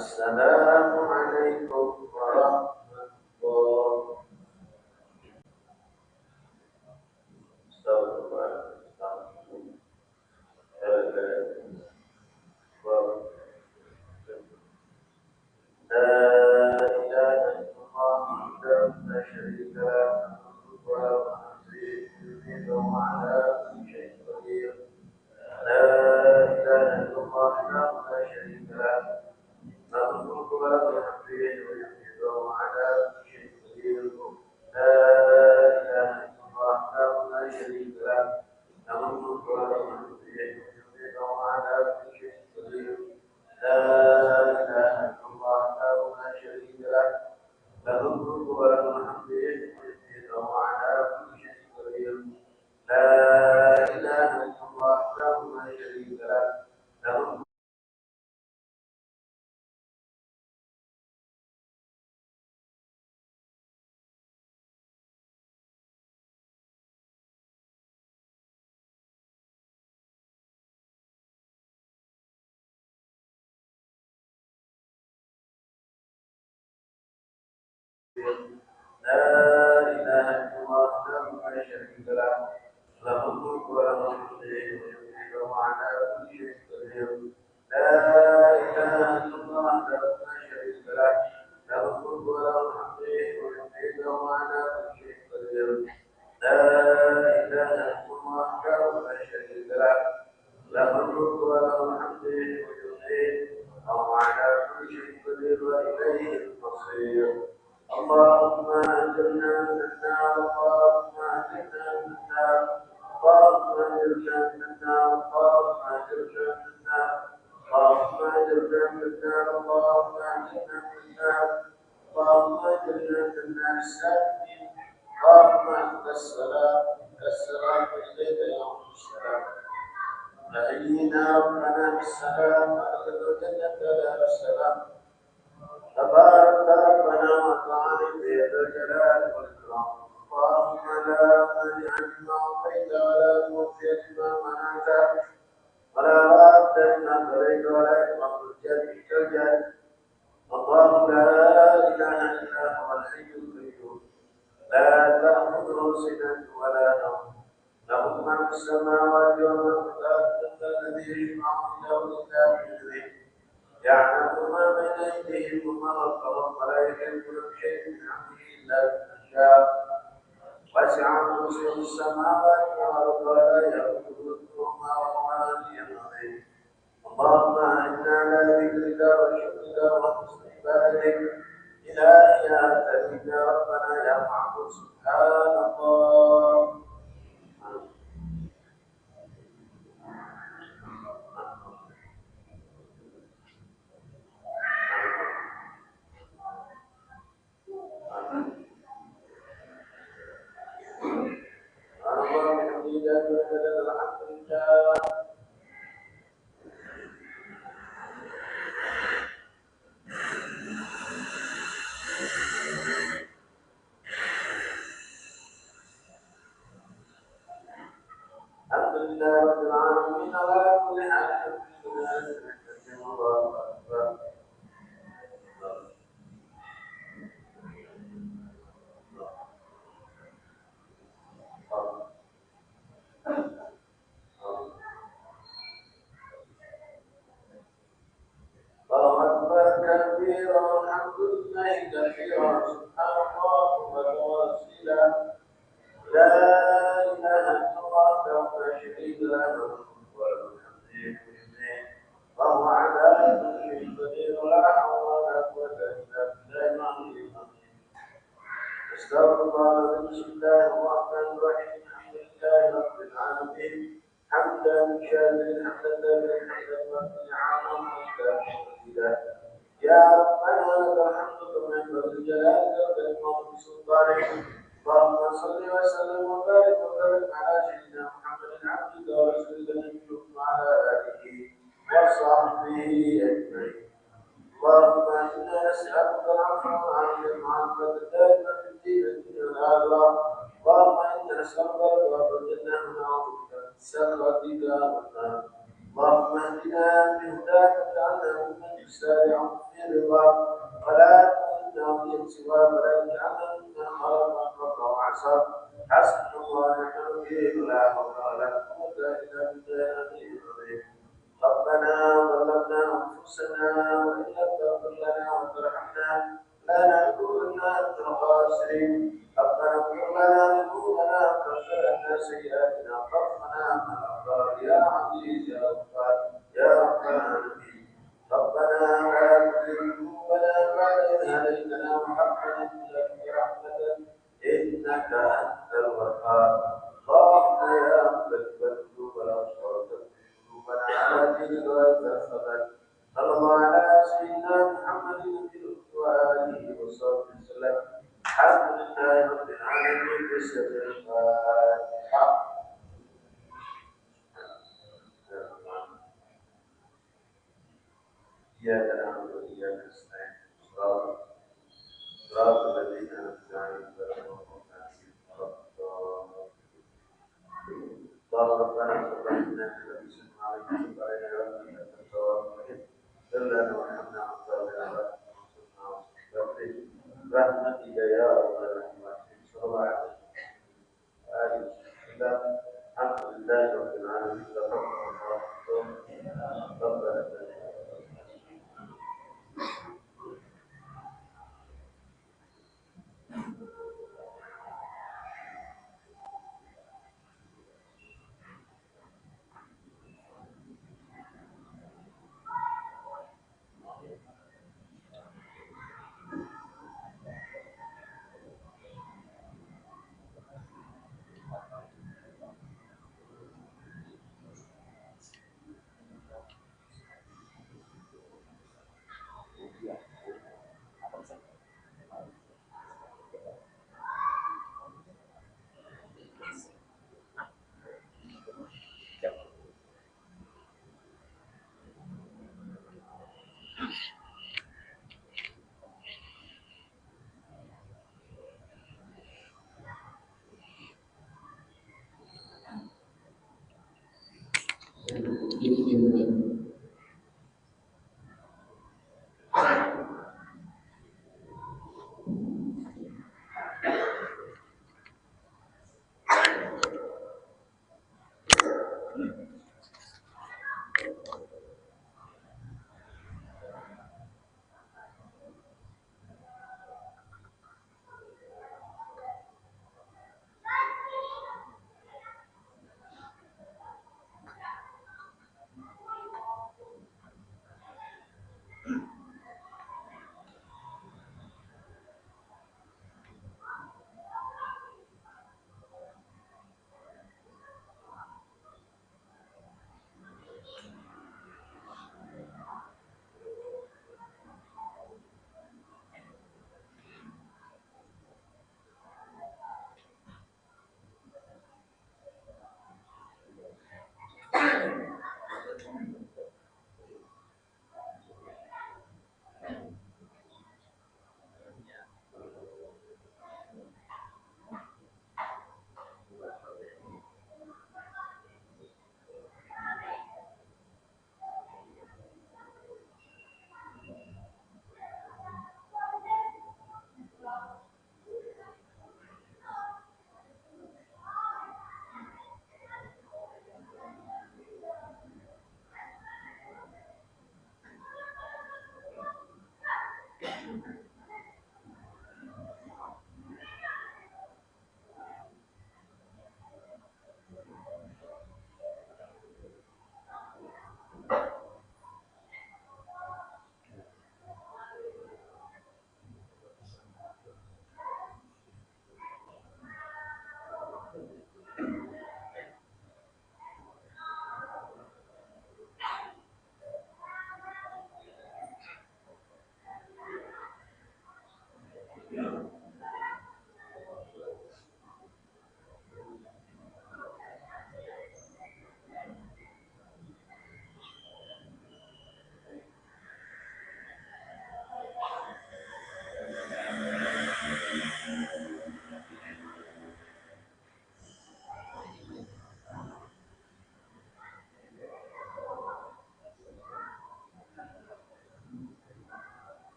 السلام عليكم ورحمة الله. استغفر الله. لا إله إلا الله وحده لا شريك له وعلى كل شيء قدير. لا إله إلا الله وحده لا شريك له له الملك وله الحمد يحيي وعلى كل شيء قدير. لا إله إلا الله وحده لا شريك له له الملك وله الحمد يحيي وعلى كل شيء قدير. لا إله إلا الله وحده لا شريك له له الملك وله الحمد يحيي وعلى كل شيء قدير. لا إله إلا الله وحده لا شريك له له لا إله إلا الله وحده لا شريك له له الملك وله الحمد يحيي وعلى كل شيء قدير. لا إله إلا الله وحده لا شريك له له الملك وله الحمد يحيي وعلى كل شيء قدير. لا إله إلا الله وحده لا شريك له له الملك وله الحمد يحيي وعلى كل شيء قدير وإليه المصير. اللهم أجرنا من النار. اللهم أجرنا من النار. اللهم أجرنا من النار. اللهم أجرنا من النار. اللهم أجرنا من النار. اللهم أجرنا من النار. اللهم أجرنا من النار السالمين. اللهم أنت السلام منك السلام إليك يوم السلام. نبينا ربنا بالسلام وأدخل الجنة دار السلام. تبارك ربنا وتعالى بيد الجلال والإكرام. اللهم لا مانع لما أعطيت ولا معطي لما منعت ولا راد لما قضيت ولا يطلق الجد كالجد. الله لا إله إلا هو الحي القيوم لا تأخذه سنة ولا نوم له ما في السماوات وما في الأرض الذي يجمع له إلا بإذنه يعلم ما بين أيديهم وما خلفهم ولا يحيطون بشيء من أمره إلا بما شاء. وسع كرسيه السماوات والأرض ولا يئوده حفظهما وهو العلي العظيم. اللهم أعنا على ذكرك وشكرك وحسن عبادتك. إلهي أنت يا ربنا يا معبود سبحان الله. الحمد لله رب العالمين على كل حال. الله أكبر. الله أكبر كبيرا والحمد لله كثيرا سبحان الله وتواصيلا. لا إله إلا الله وحده لا شريك له وله الحمد يحيي وهو على كل شيء قدير. لا حول ولا قوة إلا بالله العلي العظيم. استغفر الله. بسم الله الرحمن الرحيم. الحمد لله رب العالمين حمدا شاكرا حمدا لله حمدا عاما مستقيما. يا ربنا لك الحمد كما ينبغي لجلالك وكرمك بسلطانك. اللهم صل وسلم وبارك وبارك على سيدنا محمد عبدك ورسولك نبيك وعلى اله وصحبه اجمعين. اللهم انا نسالك العفو والعافيه مع الدائمه في الدين والدنيا والاخره. اللهم انا نسالك رضاك والجنه ونعوذ بك من سخطك والنار. اللهم اهدنا بهداك واجعلنا ممن يسارع في رضاك ولا تؤمنا من سواك ولا تجعلنا ممن خلق ربك وعصى حسبنا الله ونعم الوكيل لا حول ولا قوة إلا بالله العلي العظيم ربنا ظلمنا أنفسنا وإن لم تغفر لنا وترحمنا لنكونن من الخاسرين ربنا اغفر لنا ذنوبنا وكفر عنا سيئاتنا وتوفنا مع الأبرار يا عزيز يا غفار يا رب العالمين ربنا لا تزغ قلوبنا بعد إذ هديتنا وهب لنا من لدنك رحمة إنك أنت الوهاب اللهم يا مقلب القلوب والأبصار ثبت قلوبنا على دينك ويتثبت صلى الله على سيدنا محمد وآله وصحبه وسلم الحمد لله رب العالمين بسر الفاتحة إياك نعبد وإياك نستعين صراط الذين أنعمت عليهم غير المغضوب عليهم ولا الضالين اللهم ربنا تقبل منا إنك بسم عليك وتب علينا يا رب إنك أنت التواب الرحيم اغفر لنا وارحمنا وانصرنا وانصرنا واغفر برحمتك يا أرحم الراحمين صلى الله عليه وآله وسلم الحمد لله رب العالمين ربنا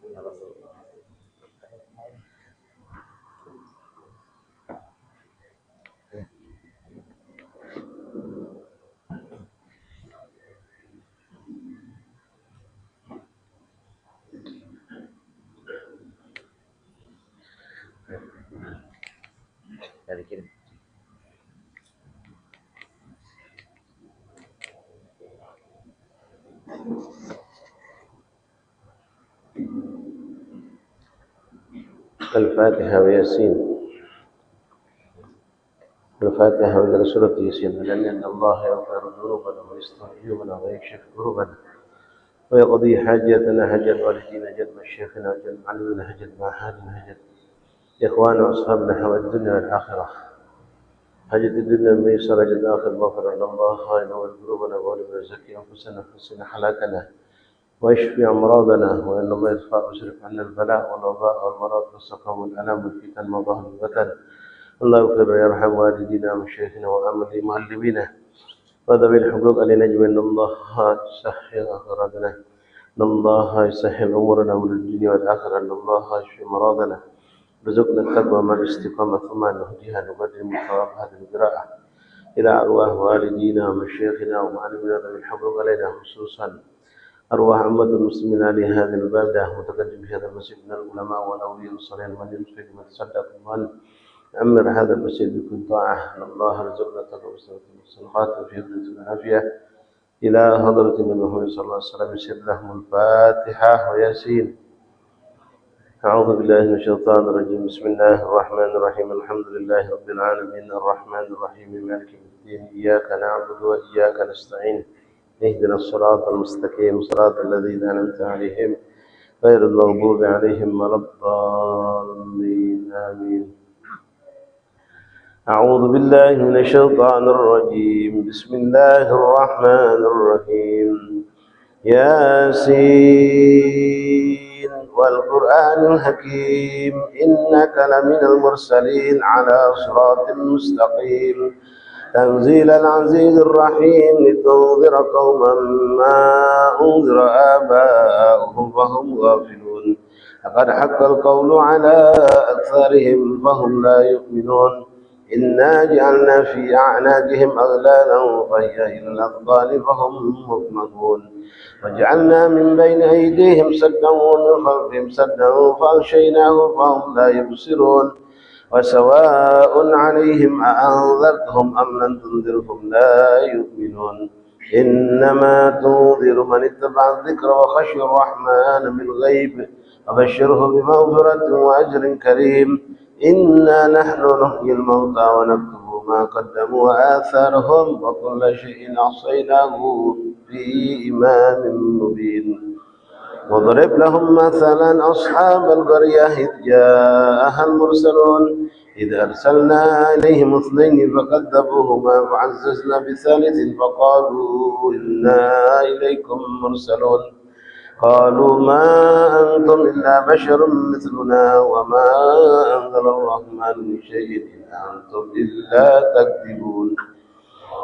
Dari kirim. الفاتحة وياسين. الفاتحة من سورة ياسين. لأن الله يغفر ذنوبنا ويستر عيوبنا ويكشف كروبنا ويقضي حاجاتنا حاجات والدينا جد مشايخنا جد معلمنا جد معهدنا جد إخواننا وأصحابنا حوالي الدنيا والآخرة. حاجة الدنيا ميسرة جد آخر مغفرة الله ينور قلوبنا ويولي ويزكي أنفسنا حسن حلاكنا ويشفي أمراضنا وإنما يدفع ويصرف عنا البلاء والوباء والمرض والسقم والألم والفتن وظهر الوطن. الله يغفر ويرحم والدينا ومشايخنا ومعلمينا وذوي الحقوق علينا جميعا. الله يسهل أغراضنا، إن الله يسهل أمورنا من الدنيا والآخرة، إن الله يشفي مرضنا. رزقنا التقوى مع الاستقامة ثم نهديها نقدم ثواب هذه القراءة إلى أرواح والدينا ومشايخنا ومعلمينا ذوي الحقوق علينا، خصوصا أرواح أمة المسلمين لهذه البلدة متقدم في هذا المسجد من العلماء والأولياء والصالحين من ينفق من تصدق من عمر هذا المسجد بكل طاعة. أن الله رزقنا تقوى والصدقات في حفظ العافية إلى حضرة النبي محمد صلى الله عليه وسلم. يسر لهم الفاتحة وياسين. أعوذ بالله من الشيطان الرجيم. بسم الله الرحمن الرحيم. الحمد لله رب العالمين الرحمن الرحيم مالك يوم الدين. إياك نعبد وإياك نستعين. اهدنا الصراط المستقيم صراط الذين أنعمت عليهم غير المغضوب عليهم ولا الضالين آمين. أعوذ بالله من الشيطان الرجيم. بسم الله الرحمن الرحيم. ياسين والقرآن الحكيم إنك لمن المرسلين على صراط مستقيم تنزيل العزيز الرحيم لتنذر قوما ما أنذر آباؤهم فهم غافلون. لقد حق القول على أكثرهم فهم لا يؤمنون. إنا جعلنا في أعناقهم أغلالا فهي إلى الأذقان فهم مقمحون. وجعلنا من بين أيديهم سدا ومن خلفهم سدا فأغشيناهم فهم لا يبصرون. وسواء عليهم أأنذرتهم أم لم تنذرهم لا يؤمنون. إنما تنذر من اتبع الذكر وخشي الرحمن بالغيب فبشره بمغفرة وأجر كريم. إنا نحن نحيي الموتى ونكتب ما قدموا وآثارهم وكل شيء أحصيناه في إمام مبين. واضرب لهم مثلا أصحاب القرية إذ جاءها المرسلون إذ أرسلنا إليهم اثنين فكذبوهما فعززنا بثالث فقالوا إنا إليكم مرسلون. قالوا ما أنتم إلا بشر مثلنا وما أنزل الرحمن من شيء إن أنتم إلا تكذبون.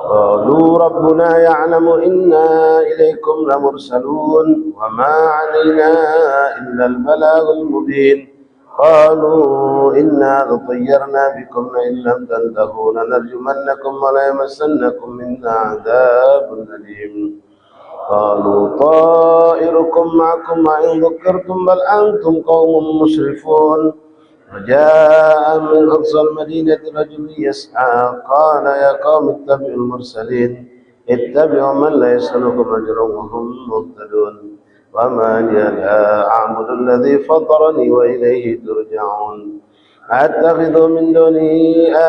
قالوا ربنا يعلم إنا إليكم لمرسلون وما علينا إلا البلاغ المبين. قالوا إنا لطيرنا بكم لئن لم تنتهوا لنرجمنكم وليمسنكم منا عذاب أليم. قالوا طائركم معكم وإن ذكرتم بل أنتم قوم مسرفون. وجاء من أقصى المدينة رجل يسعى قال يا قوم اتبعوا المرسلين اتبعوا من لا يسألكم أجرا وهم مهتدون. وما لي لا أعبد الذي فطرني وإليه ترجعون. أتخذ من دونه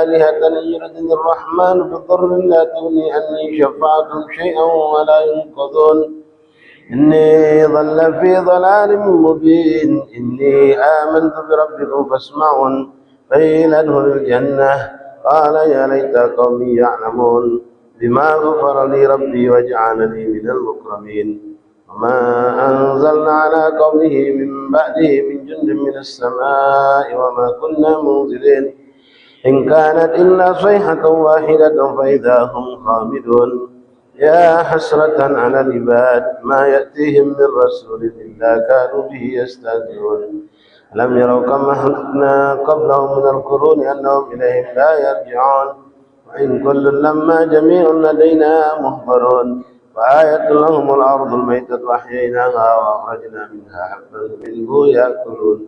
آلهة إن يردني الرحمن بضر لا تغني عني شفاعتهم شيئا ولا ينقذون. إني ضل في ضلال مبين. إني آمنت بربكم فاسمعون. قيل ادخل الجنة قال يا ليت قومي يعلمون بما غفر لي ربي وجعلني من المكرمين. وما أنزلنا على قومه من بعده من جند من السماء وما كنا منزلين إن كانت إلا صيحة واحدة فإذا هم خامدون. يا حسرة على العباد ما يأتيهم من رسول إلا كانوا به يستهزئون لم يروا كما أهلكنا قبلهم من القرون أنهم إليهم لا يرجعون وإن كل لما جميع لدينا محضرون وآية لهم الأرض الميتة وأحييناها وأخرجنا منها حبا منه يأكلون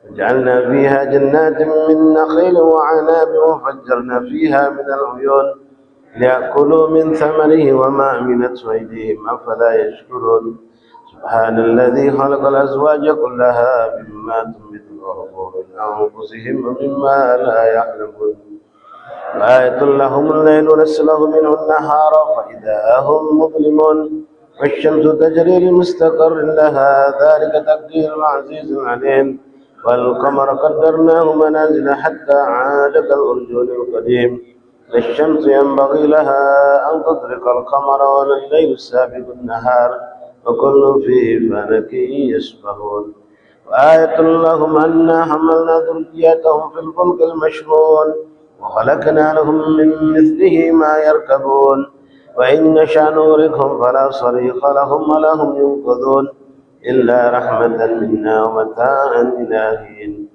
وجعلنا فيها جنات من نخيل وعناب وفجرنا فيها من العيون ليأكلوا من ثمره وما عملت أيديهم أفلا يشكرون سبحان الذي خلق الأزواج كلها مما تنبت الأرض من أنفسهم ومما لا يعلمون وآية لهم الليل نسله منه النهار فإذا هم مظلمون والشمس تجري لمستقر لها ذلك تقدير العزيز العليم والقمر قدرناه منازل حتى عاد كالأرجون القديم للشمس ينبغي لها أن تدرك القمر ولا الليل سابق النهار وكل في فلك يسبحون وآية لهم أنا حملنا ذريتهم في الفلك المشحون وخلقنا لهم من مثله ما يركبون وإن نشأ نغرقهم فلا صريخ لهم ولا هم ينقذون إلا رحمة منا ومتاعا إلى حين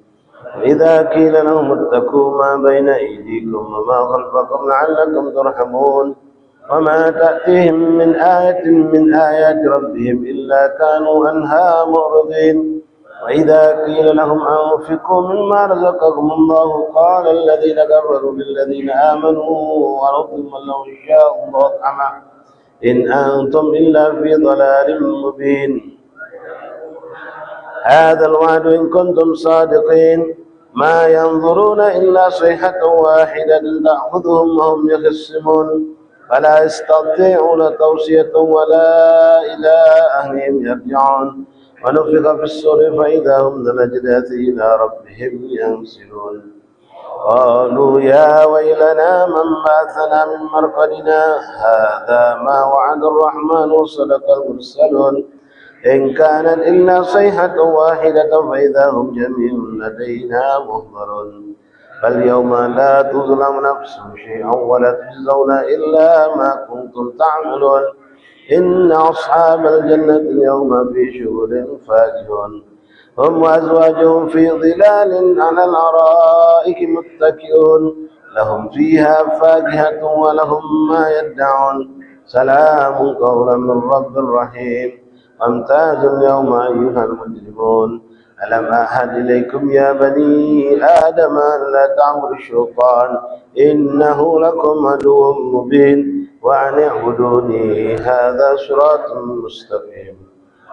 وإذا قيل لهم اتقوا ما بين أيديكم وما خلفكم لعلكم ترحمون وما تأتيهم من آية من آيات ربهم إلا كانوا عنها معرضين وإذا قيل لهم أنفقوا مما رزقكم الله قال الذين كفروا للذين آمنوا وربهم لو شاء الله أطعمه إن أنتم إلا في ضلال مبين هذا الوعد إن كنتم صادقين ما ينظرون إلا صيحة واحدة تأخذهم وهم يخصمون فلا يستطيعون توصية ولا إلى أهلهم يرجعون ونفخ في الصور فإذا هم من الأجداث إلى ربهم ينسلون قالوا يا ويلنا من بعثنا من مرقدنا هذا ما وعد الرحمن وصدق المرسلون إن كانت إلا صيحة واحدة فإذا هم جميع لدينا محضرون فاليوم لا تظلم نفس شيئا ولا تجزون إلا ما كنتم تعملون إن أصحاب الجنة اليوم في شغل فاكهون هم وأزواجهم في ظلال على الأرائك متكئون لهم فيها فاكهة ولهم ما يدعون سلام قولا من رب رحيم وامتازوا اليوم أيها المجرمون ألم أعهد إليكم يا بني آدم أن لا تعبدوا الشيطان إنه لكم عدو مبين وأن اعبدوني هذا صراط مستقيم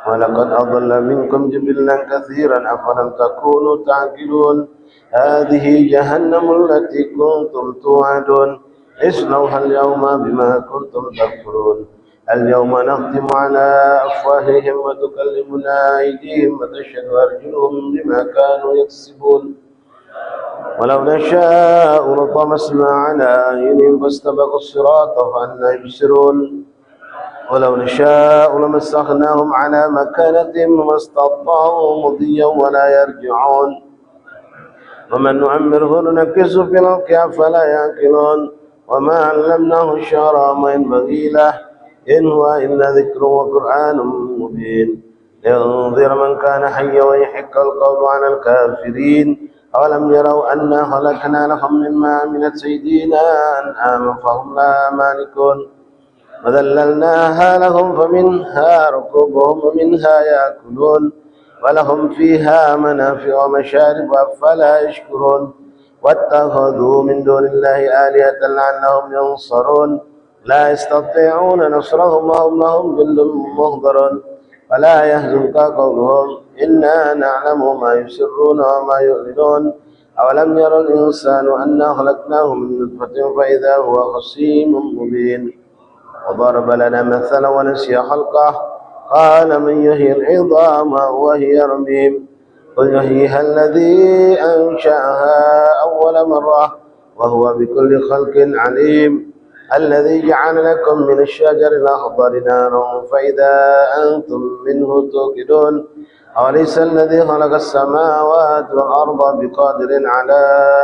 ولقد أضل منكم جبلا كثيرا أفلم تكونوا تعقلون هذه جهنم التي كنتم توعدون اصلوها اليوم بما كنتم تكفرون اليوم نختم على أفواههم وتكلمنا أيديهم وتشهد أرجلهم بما كانوا يكسبون ولو نشاء لطمسنا على أعينهم فاستبقوا الصراط فأنى يبصرون ولو نشاء لمسخناهم على مكانتهم وما استطاعوا مضيا ولا يرجعون ومن نعمره ننكسه في الخلق أفلا يعقلون وما علمناه الشعر وما ينبغي له إن هو إلا ذكر وقرآن مبين لينذر من كان حيا ويحق القول على الكافرين أولم يروا أنا خلقنا لهم مما عملت أيدينا أنعاما فهم لها مالكون وذللناها لهم فمنها ركوبهم ومنها يأكلون ولهم فيها منافع ومشارب أفلا يشكرون واتخذوا من دون الله آلهة لعلهم ينصرون لا يستطيعون نصرهم وهم لهم جند محضرون فلا يحزنك قولهم إنا نعلم ما يسرون وما يعلنون أولم ير الإنسان أنا خلقناه من نطفة فإذا هو خصيم مبين وضرب لنا مثلا ونسي خلقه قال من يحيي العظام وهي رميم قل يحييها الذي أنشأها أول مرة وهو بكل خلق عليم الذي جعل لكم من الشجر الأخضر نارا فإذا أنتم منه توقدون أوليس الذي خلق السماوات والأرض بقادر على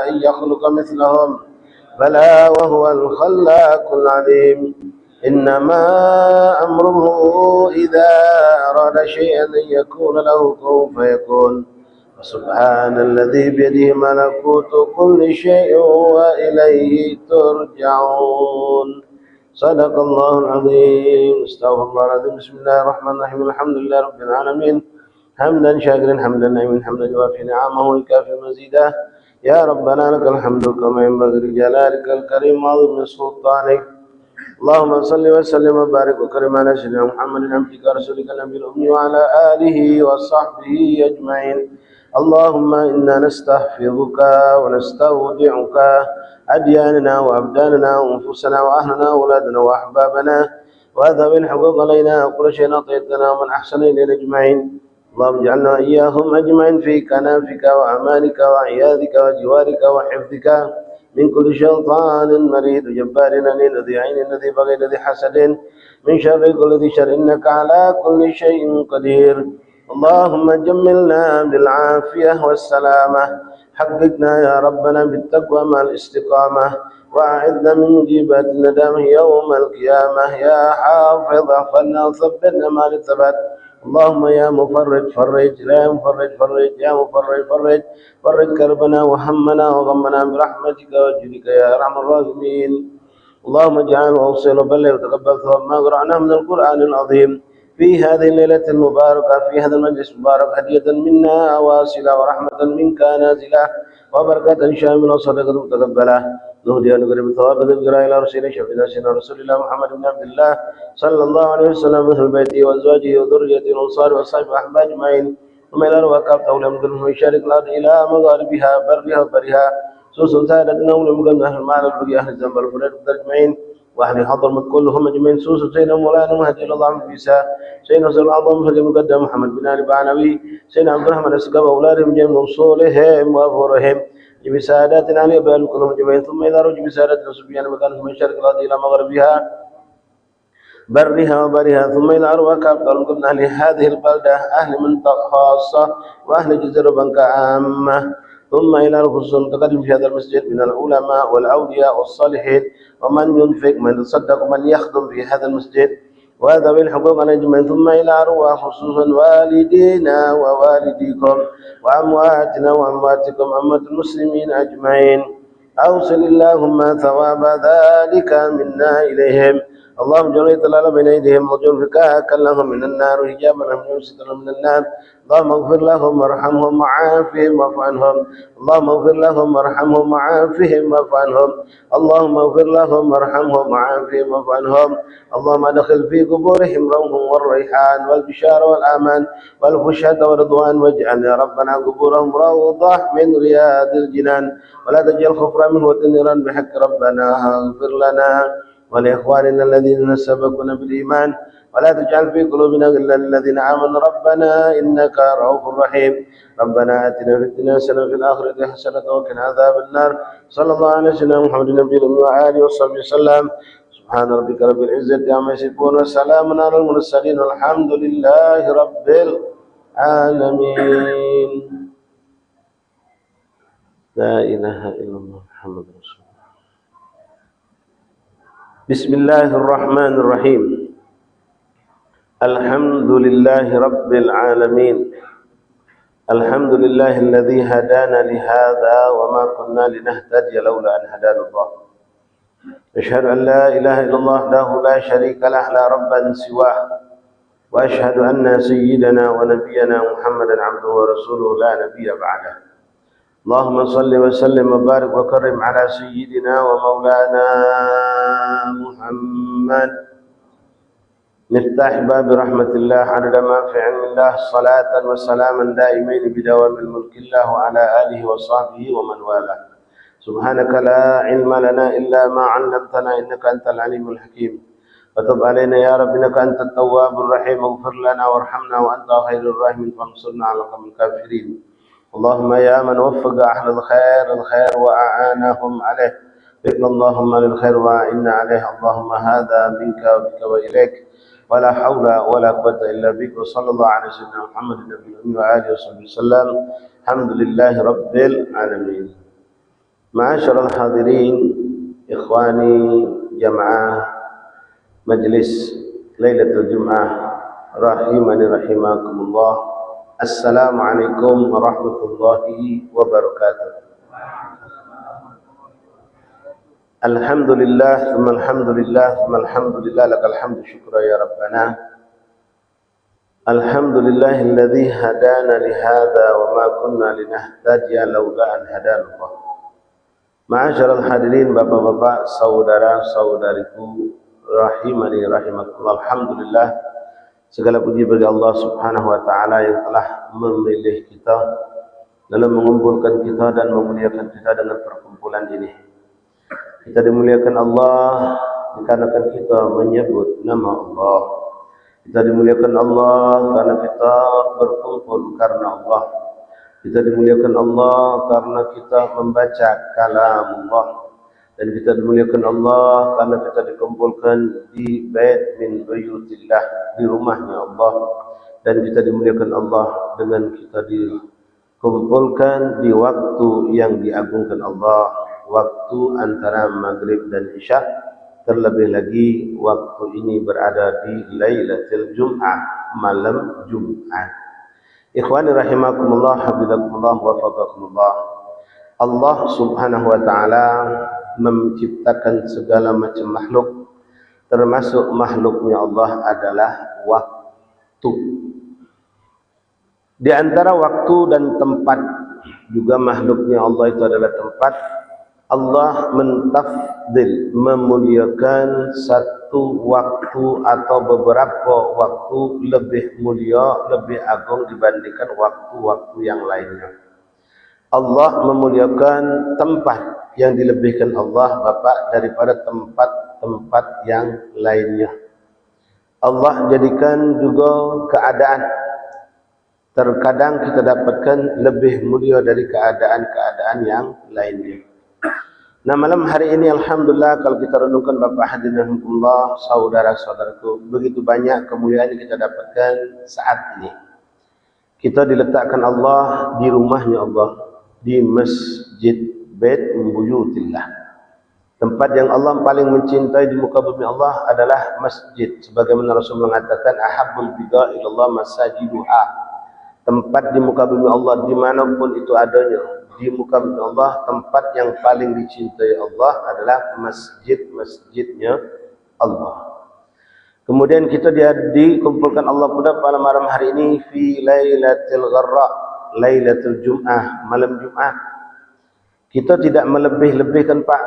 أن يخلق مثلهم بلى وهو الخلاق العليم إنما أمره إذا أراد شيئا أن يكون له كن فيكون. سبحان الذي بيده ملكوت كل شيء وإليه ترجعون. صدق الله العظيم. استغفر الله العظيم. بسم الله الرحمن الرحيم. الحمد لله رب العالمين حمدا شاكرا حمدا نعيما حمدا يوافي نعمه ويكافئ مزيدا. يا ربنا لك الحمد كما ينبغي لجلالك الكريم وعظيم سلطانك. اللهم صل وسلم وبارك وكرم على سيدنا محمد عبدك ورسولك النبي الأمي وعلى آله وصحبه أجمعين. اللهم إنا نستحفظك ونستودعك أدياننا وأبداننا وأنفسنا وأهلنا وأولادنا وأحبابنا وذوي الحقوق علينا وكل شيء أعطيتنا ومن أحسن إلينا أجمعين. اللهم اجعلنا وإياهم أجمعين في كنافك وأمانك وعياذك وجوارك وحفظك من كل شيطان مريد جبار عنيد ذي عين ذي بغي ذي حسد من شر كل ذي شر إنك على كل شيء قدير. اللهم جملنا بالعافية والسلامة. حققنا يا ربنا بالتقوى مع الاستقامة وأعذنا من مجيبات الندامة يوم القيامة. يا حافظ احفظنا وثبتنا مع الثبات. اللهم يا مفرج فرج، لا مفرج فرج، يا مفرج فرج، فرج كربنا وهمنا وغمنا برحمتك وجودك يا أرحم الراحمين. اللهم اجعل واوصل وبلغ وتقبل ثواب ما قرأناه من القرآن العظيم في هذه الليلة المباركة في هذا المجلس المبارك هدية منا واصلة ورحمة منك نازلة وبركة شاملة وصدقة متقبلة. نهدي ونقرب ثواب الذكرى إلى رسول شفيعنا سيدنا رسول الله محمد بن عبد الله صلى الله عليه وسلم مثل بيته وأزواجه وذريته والأنصار والصحابة وأحباب أجمعين ومن الأرواح قولا من ويشارك الأرض إلى مغاربها برها وبرها سوس سادتنا ولمقام أهل المال والبقي أهل الذنب والفريق أجمعين وأهل حضرمت كلهم أجمعين. سوس سيدنا مولانا مهدي الله من بيسا سيدنا رسول العظم فقه مقدم محمد بن علي بعنوي سيدنا عبد الرحمن السقاب أولادهم جميع وصولهم وأفورهم بساداتنا علي بيان كلهم أجمعين. ثم إذا رجع بسادتنا سبحانه مكان من شرق الأرض إلى مغربها برها وبرها. ثم إلى أرواح أبطال قلنا أهل هذه البلدة أهل منطقة خاصة وأهل جزر بنك عامة. ثم إلى رفوس تقدم في هذا المسجد من العلماء والأولياء والصالحين ومن ينفق من يتصدق ومن يخدم في هذا المسجد وذوي الحقوق على أجمعين. ثم إلى أرواح خصوصا والدينا ووالديكم وأمواتنا وأمواتكم أمة المسلمين أجمعين. أوصل اللهم ثواب ذلك منا إليهم. اللهم جل يطلع بين أيديهم وجل فكاك لهم من النار وحجابا لهم يمسكنا من النار. اللهم اغفر لهم وارحمهم وعافهم واعف عنهم. اللهم اغفر لهم وارحمهم وعافهم واعف عنهم. اللهم اغفر لهم وارحمهم وعافهم واعف عنهم. اللهم ادخل في قبورهم روح والريحان والبشار والأمان والفشحة والرضوان واجعل يا ربنا قبورهم روضة من رياض الجنان ولا تجعل خفرا منه وتنيرا بحق ربنا. اغفر لنا ولإخواننا الذين سبقونا بالإيمان ولا تجعل في قلوبنا غلا للذين آمنوا ربنا إنك رؤوف رحيم. ربنا آتنا في الدنيا حسنة وفي الآخرة حسنة وقنا عذاب النار. صلى الله على سيدنا محمد النبي وآله وصحبه وسلم. سبحان ربك رب العزة عما يصفون وسلام على المرسلين والحمد لله رب العالمين. لا إله إلا الله محمد رسول الله. بسم الله الرحمن الرحيم. الحمد لله رب العالمين. الحمد لله الذي هدانا لهذا وما كنا لنهتدي لولا أن هدانا الله. أشهد أن لا إله إلا الله وحده لا شريك له لا ربا سواه وأشهد أن سيدنا ونبينا محمدا عبده ورسوله لا نبي بعده. اللهم صل وسلم وبارك وكرم على سيدنا ومولانا محمد مفتاح باب رحمة الله عدد ما في علم الله صلاة وسلاما دائمين بدوام الملك الله وعلى آله وصحبه ومن والاه. سبحانك لا علم لنا إلا ما علمتنا إنك أنت العليم الحكيم. وتب علينا يا رب إنك أنت التواب الرحيم. اغفر لنا وارحمنا وأنت خير الراحمين فانصرنا على القوم الكافرين. اللهم يا من وفق أهل الخير وأعانهم عليه إن اللهم للخير وأعنا عليه. اللهم هذا منك وبك وإليك ولا حول ولا قوة إلا بك. وصلى الله على سيدنا محمد النبي الأمي وآله وصحبه وسلم. الحمد لله رب العالمين. معاشر الحاضرين إخواني جماعة majlis Lailatul Jum'ah rahimani rahimakumullah. Assalamualaikum warahmatullahi wabarakatuh. Alhamdulillah, alhamdulillah, lakal hamdu syukra ya Rabbana. Alhamdulillahilladzi hadana lihada wa ma kunna linahtadiya laula an hadanallah. Ma'asyiral hadirin, bapak-bapak, saudara-saudariku rahimani rahimakumullah. Alhamdulillah, segala puji bagi Allah Subhanahu wa taala yang telah memilih kita dalam mengumpulkan kita dan memuliakan kita dengan perkumpulan ini. Kita dimuliakan Allah dikarenakan kita menyebut nama Allah. Kita dimuliakan Allah karena kita berkumpul karena Allah. Kita dimuliakan Allah karena kita membaca kalam Allah. Dan kita dimuliakan Allah karena kita dikumpulkan di bait min buyutillah, di rumahnya Allah. Dan kita dimuliakan Allah dengan kita dikumpulkan di waktu yang diagungkan Allah, waktu antara maghrib dan isya. Terlebih lagi waktu ini berada di Lailatul Jum'ah, malam Jumat. Ikhwani rahimakumullah, hafizakumullah, wafaqakumullah. Allah Subhanahu wa taala menciptakan segala macam makhluk, termasuk makhluknya Allah adalah waktu. Di antara waktu dan tempat juga makhluknya Allah itu adalah tempat. Allah mentafdil, memuliakan satu waktu atau beberapa waktu lebih mulia, lebih agung dibandingkan waktu-waktu yang lainnya. Allah memuliakan tempat yang dilebihkan Allah Bapa daripada tempat-tempat yang lainnya. Allah jadikan juga keadaan, terkadang kita dapatkan lebih mulia dari keadaan-keadaan yang lainnya. Nah, malam hari ini alhamdulillah, kalau kita renungkan Bapak hadirin Allah, saudara-saudaraku, begitu banyak kemuliaan yang kita dapatkan saat ini. Kita diletakkan Allah di rumahnya Allah, di masjid bait buyutillah. Tempat yang Allah paling mencintai di muka bumi Allah adalah masjid. Sebagaimana Rasul mengatakan, ahabbul bidaa ilallah masajiduha. Tempat di muka bumi Allah dimanapun itu adanya, di muka bumi Allah, tempat yang paling dicintai Allah adalah masjid-masjidnya Allah. Kemudian kita dikumpulkan Allah pada pada malam hari ini fi Lailatul Gharra, Lailatul Jum'ah, malam Jumat. Kita tidak melebih-lebihkan Pak,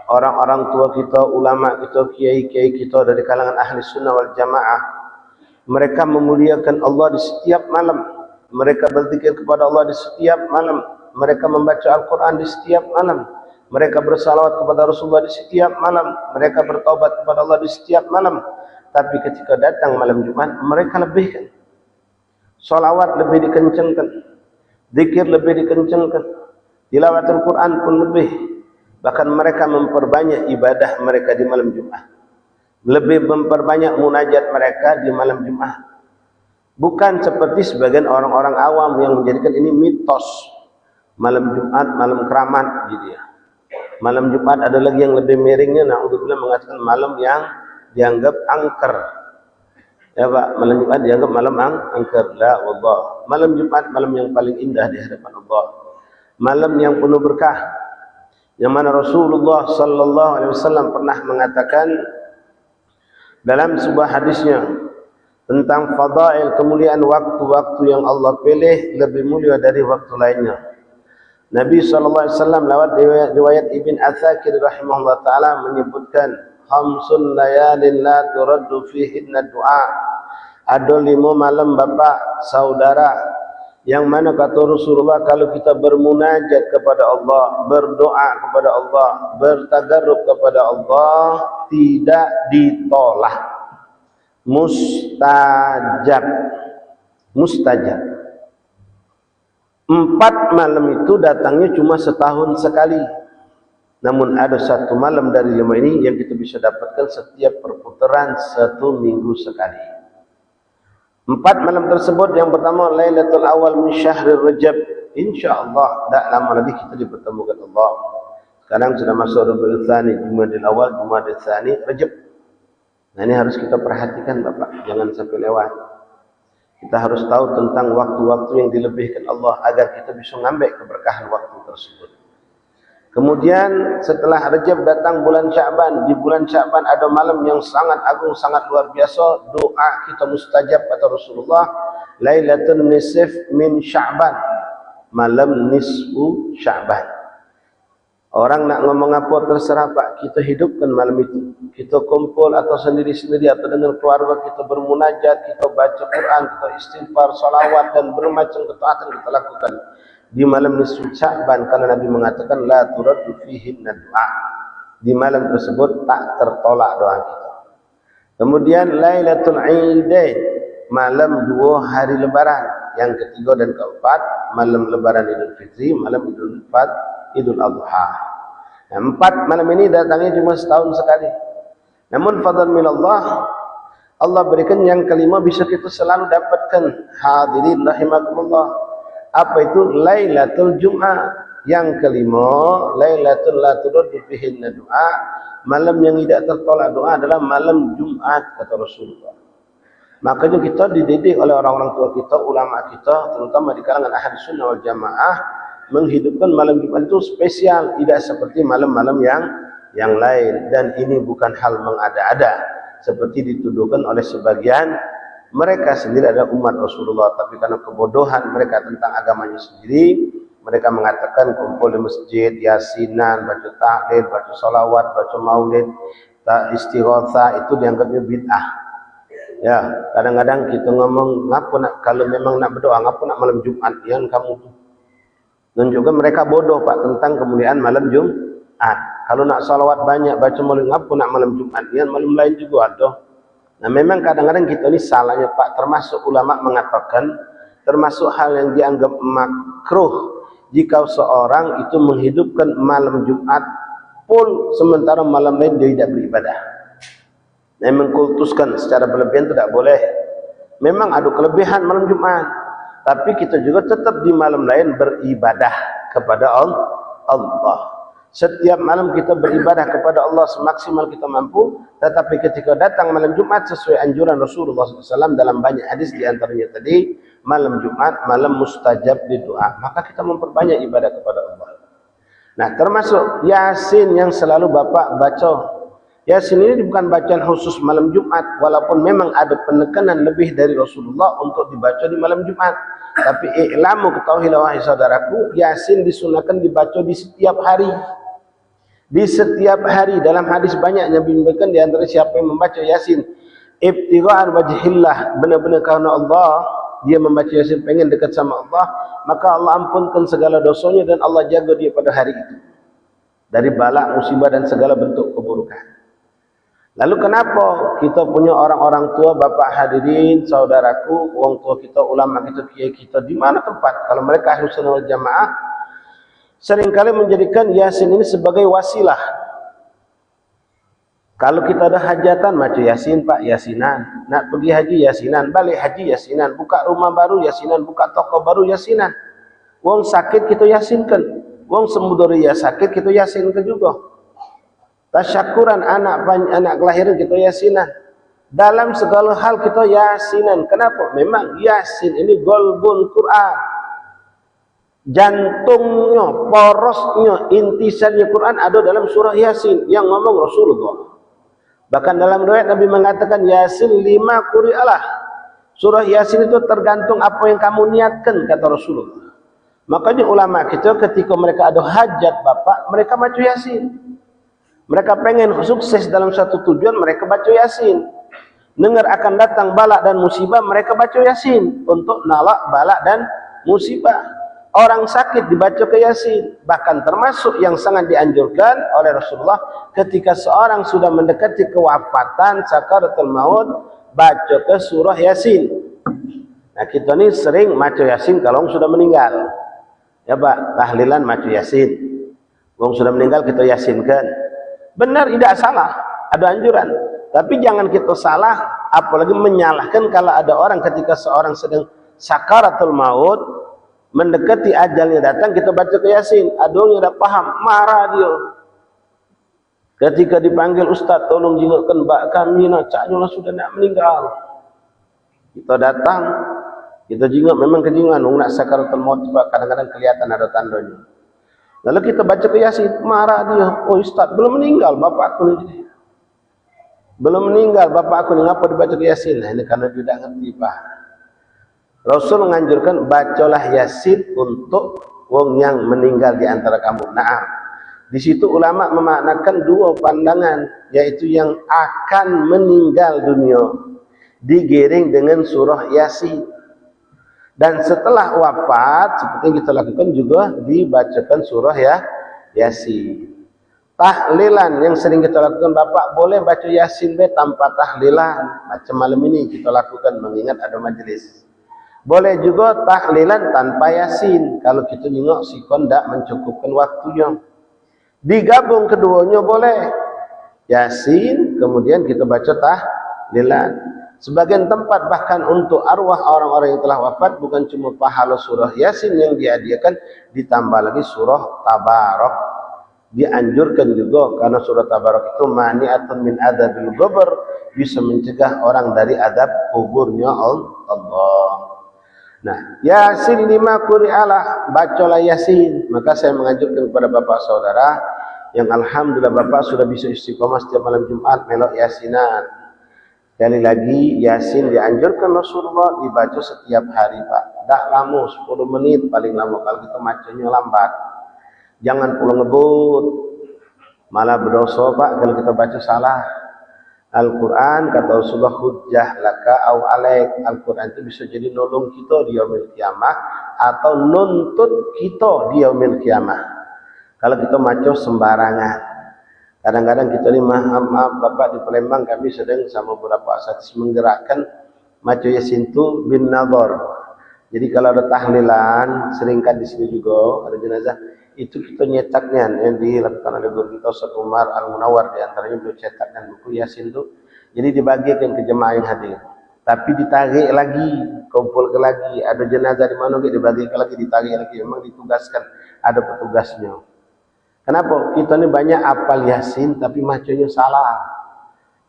orang-orang tua kita, ulama kita, kiai-kiai kita dari kalangan ahli sunnah wal jamaah. Mereka memuliakan Allah di setiap malam. Mereka berzikir kepada Allah di setiap malam. Mereka membaca Al-Quran di setiap malam. Mereka bersalawat kepada Rasulullah di setiap malam. Mereka bertaubat kepada Allah di setiap malam. Tapi ketika datang malam Jumat, mereka lebihkan. Salawat lebih dikencangkan, zikir lebih dikencangkan, tilawat Al-Quran pun lebih. Bahkan mereka memperbanyak ibadah mereka di malam Jumat. Lebih memperbanyak munajat mereka di malam Jumat. Bukan seperti sebagian orang-orang awam yang menjadikan ini mitos. Malam Jumat, malam keramat gitu ya. Malam Jumat ada lagi yang lebih miringnya, na'udzubillah, mengatakan malam yang dianggap angker. Ya Pak, malam Jumat dianggap malam angker. La wallah. Malam Jumat malam yang paling indah di hadapan Allah. Malam yang penuh berkah. Yang mana Rasulullah sallallahu alaihi wasallam pernah mengatakan dalam sebuah hadisnya tentang fadail, kemuliaan waktu-waktu yang Allah pilih lebih mulia dari waktu lainnya. Nabi sallallahu alaihi wasallam lewat riwayat Ibn Atsakir rahimahullah taala menyebutkan khamsun layalin la turaddu fihinna du'a. Ada 5 malam Bapak, saudara, yang mana kata Rasulullah kalau kita bermunajat kepada Allah, berdoa kepada Allah, bertagarrub kepada Allah, tidak ditolak. Mustajab. 4 malam itu datangnya cuma setahun sekali. Namun ada 1 malam dari 5 ini yang kita bisa dapatkan setiap perputaran 1 minggu sekali. 4 malam tersebut, yang pertama Lailatul Awal min Syahrir Rajab. InsyaAllah tak lama lagi kita dipertemukan Allah. Sekarang sudah masuk Rabiul Tsani, Jumadil Awal, Jumadil Tsani, Rajab. Nah ini harus kita perhatikan Bapak, jangan sampai lewat. Kita harus tahu tentang waktu-waktu yang dilebihkan Allah agar kita bisa ngambil keberkahan waktu tersebut. Kemudian setelah Rajab datang bulan Sya'ban. Di bulan Sya'ban ada malam yang sangat agung, sangat luar biasa. Doa kita mustajab kata Rasulullah. Lailatul nisf min Sya'ban. Malam nisfu Sya'ban. Orang nak ngomong apa terserah Pak, kita hidupkan malam itu. Kita kumpul atau sendiri-sendiri atau dengan keluarga kita bermunajat, kita baca Quran, kita istighfar, salawat dan bermacam ketaatan kita lakukan di malam nisfu Sya'ban, karena Nabi mengatakan la turaddu fihi du'a. Di malam tersebut tak tertolak doa kita. Kemudian Lailatul Aidain, malam 2 hari lebaran, yang ketiga dan keempat malam lebaran Idul Fitri, malam Idul Adha. Nah, 4 malam ini datangnya cuma setahun sekali. Namun fadlan min Allah berikan yang kelima bisa kita selalu dapatkan. Hadirin rahimakumullah. Apa itu? Lailatul Jum'ah. Yang kelima, Lailatul la turaddu fihinna du'a. Malam yang tidak tertolak doa adalah malam Jumat kata Rasulullah. Makanya kita dididik oleh orang-orang tua kita, ulama kita, terutama di kalangan ahli sunnah wal jamaah, menghidupkan malam Jumat itu spesial, tidak seperti malam-malam yang lain. Dan ini bukan hal mengada-ada seperti dituduhkan oleh sebagian mereka sendiri adalah umat Rasulullah, tapi karena kebodohan mereka tentang agamanya sendiri, mereka mengatakan kumpul di masjid, yasinan, baca tahlil, baca salawat, baca maulid, istighatsah, itu dianggapnya bid'ah. Ya, kadang-kadang kita ngomong ngapa nak, kalau memang nak berdoa ngapa nak malam Jumat yang kamu tuh. Dan juga mereka bodoh Pak tentang kemuliaan malam Jumat. Kalau nak salawat banyak, baca maulid ngapa nak malam Jumat, yang malam lain juga ada. Nah memang kadang-kadang kita ini salahnya Pak, termasuk ulama mengatakan termasuk hal yang dianggap makruh jika seorang itu menghidupkan malam Jumat full sementara malam lain dia tidak beribadah. Nah, mengkultuskan secara berlebihan tidak boleh. Memang ada kelebihan malam Jumat, tapi kita juga tetap di malam lain beribadah kepada Allah. Setiap malam kita beribadah kepada Allah semaksimal kita mampu, tetapi ketika datang malam Jumat sesuai anjuran Rasulullah SAW dalam banyak hadis, diantaranya tadi malam Jumat malam mustajab di doa, maka kita memperbanyak ibadah kepada Allah. Nah termasuk Yasin yang selalu Bapak baca. Yasin ini bukan bacaan khusus malam Jumat, walaupun memang ada penekanan lebih dari Rasulullah untuk dibaca di malam Jumat. Tapi i'lamu, ketahuilah wahai saudaraku, Yasin disunahkan dibaca di setiap hari. Di setiap hari, dalam hadis banyak yang bimbangkan di antara siapa yang membaca Yasin ibtigha'an wajhillah, benar-benar karena Allah, dia membaca Yasin pengen dekat sama Allah, maka Allah ampunkan segala dosanya dan Allah jaga dia pada hari itu dari bala, musibah dan segala bentuk keburukan. Lalu kenapa kita punya orang-orang tua, Bapak hadirin, saudaraku, orang tua kita, ulama kita, kiai kita, di mana tempat? Kalau mereka ahli sunnah wal jamaah seringkali menjadikan Yasin ini sebagai wasilah. Kalau kita ada hajatan, baca Yasin Pak, Yasinan. Nak pergi haji, Yasinan. Balik haji, Yasinan. Buka rumah baru, Yasinan. Buka toko baru, Yasinan. Wong sakit kita yasinkan. Wong sembuh dari sakit kita yasinkan juga. Tasyakuran anak kelahiran kita yasinan. Dalam segala hal kita yasinan. Kenapa? Memang Yasin ini golbul Quran. Jantungnya, porosnya, intisarnya Quran ada dalam surah Yasin yang ngomong Rasulullah. Bahkan dalam riwayat Nabi mengatakan Yasin 5 quri'alah. Surah Yasin itu tergantung apa yang kamu niatkan kata Rasulullah. Makanya ulama kita ketika mereka ada hajat Bapak, mereka baca Yasin. Mereka pengen sukses dalam satu tujuan, mereka baca Yasin. Dengar akan datang bala dan musibah, mereka baca Yasin untuk nalak bala dan musibah. Orang sakit dibaca ke Yasin. Bahkan termasuk yang sangat dianjurkan oleh Rasulullah ketika seorang sudah mendekati kewafatan, sakaratul maut, baca ke surah Yasin. Nah kita ini sering baca Yasin kalau sudah meninggal. Ya Pak, tahlilan baca Yasin. Wong sudah meninggal kita yasinkan. Benar, tidak salah, ada anjuran. Tapi jangan kita salah, apalagi menyalahkan kalau ada orang ketika seorang sedang sakaratul maut, mendekati ajalnya datang, kita baca ke Yasin. Aduh, udah paham, marah dia. Ketika dipanggil ustaz, tolong jengukkan mbak kami, nak caknya sudah nak meninggal. Kita datang, kita jenguk, memang kejingan, nak sakaratul maut juga kadang-kadang kelihatan ada tandanya. Lalu kita baca ke Yasin, marah dia, oh ustaz belum meninggal bapak aku ni. Belum meninggal bapak aku ni, ngapa dibaca ke Yasin? Nah, ini karena dia tidak ngerti pak. Rasul menganjurkan bacalah Yasin untuk wong yang meninggal di antara kamu. Nah, di situ ulama memaknakan dua pandangan, yaitu yang akan meninggal dunia digiring dengan surah Yasin, dan setelah wafat seperti yang kita lakukan juga dibacakan surah Yasin. Tahlilan yang sering kita lakukan, bapak boleh baca Yasin tanpa tahlilan, macam malam ini kita lakukan mengingat ada majelis. Boleh juga tahlilan tanpa Yasin kalau kita nengok sikon tidak mencukupkan waktunya. Digabung keduanya boleh, Yasin kemudian kita baca tahlilan. Sebagian tempat bahkan untuk arwah orang-orang yang telah wafat bukan cuma pahala surah Yasin yang dihadiahkan, ditambah lagi surah Tabarak. Dianjurkan juga karena surah Tabarak itu mani'atun min adzabil qabr, bisa mencegah orang dari adab kuburnya Allah. Nah, Yasin lima quri'alah, bacalah Yasin. Maka saya menganjurkan kepada bapak saudara yang alhamdulillah bapak sudah bisa istiqomah setiap malam Jumat melok Yasinan. Sekali lagi, Yasin dianjurkan Rasulullah dibaca setiap hari pak. Tak lama, 10 menit paling lama, kalau kita macamnya lambat. Jangan pulang ngebut, malah berdosa pak kalau kita baca salah. Al-Quran kata Rasulullah hujjah laka au alaik. Al-Quran itu bisa jadi nolong kita di yaumil kiamah atau nuntut kita di yaumil kiamah kalau kita baca sembarangan. Kadang-kadang kita ni maaf bapak di Palembang kami sedang sama beberapa asatidz menggerakkan baca Yasin itu bin nadhar. Jadi kalau ada tahlilan, seringkan di sini juga ada jenazah, itu kita nyetaknya yang dilakukan oleh guru kita Ustaz Umar Al-Munawar, di antaranya beliau cetakkan buku Yasin itu. Jadi dibagikan ke jemaah yang hadir. Tapi ditarik lagi, kumpulkan lagi, ada jenazah di mana dibagikan lagi, ditarik lagi. Memang ditugaskan, ada petugasnya. Kenapa? Kita ni banyak hafal Yasin tapi macamnya salah.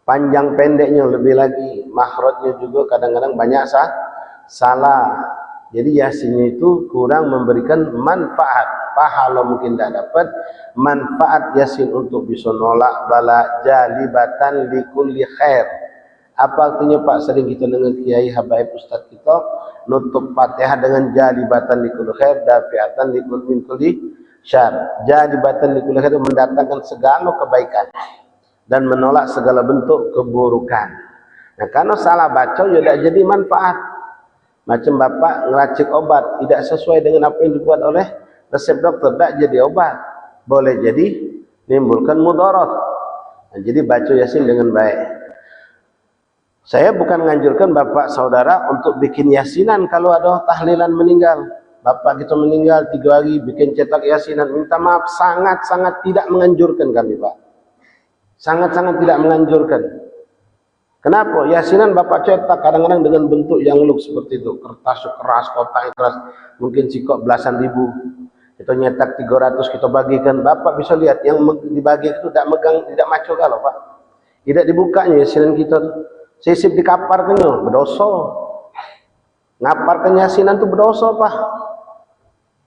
Panjang pendeknya lebih lagi, makhrajnya juga kadang-kadang banyak salah. Jadi Yasinnya itu kurang memberikan manfaat. Pahala mungkin tidak dapat, manfaat Yasin untuk bisa nolak bala, jalibatan likulli khair. Apa artinya pak? Sering kita dengar kiai habaib ustaz kita nutup Fatihah dengan jalibatan likulli khair, dafiatan likulli syar. Jalibatan likulli khair itu mendatangkan segala kebaikan dan menolak segala bentuk keburukan. Nah, karena salah baca ya tidak jadi manfaat. Macam bapak ngeracik obat tidak sesuai dengan apa yang dibuat oleh resep dokter, tidak jadi obat, boleh jadi menimbulkan mudarat. Nah, jadi baca Yasin dengan baik. Saya bukan menganjurkan bapak saudara untuk bikin Yasinan kalau ada tahlilan meninggal. Bapak kita meninggal 3 hari bikin cetak Yasinan, minta maaf, sangat-sangat tidak menganjurkan kami pak. Sangat-sangat tidak menganjurkan. Kenapa? Yasinan bapak cetak kadang-kadang dengan bentuk yang look seperti itu, kertas keras, kotak keras, mungkin sikok belasan ribu. Kita nyetak 300 kita bagikan. Bapak bisa lihat yang dibagi itu tidak megang, tidak maco kalau pak. Tidak dibukanya Yasinan kita. Sisip di kapar itu berdosa. Ngaparkan Yasinan itu berdosa pak.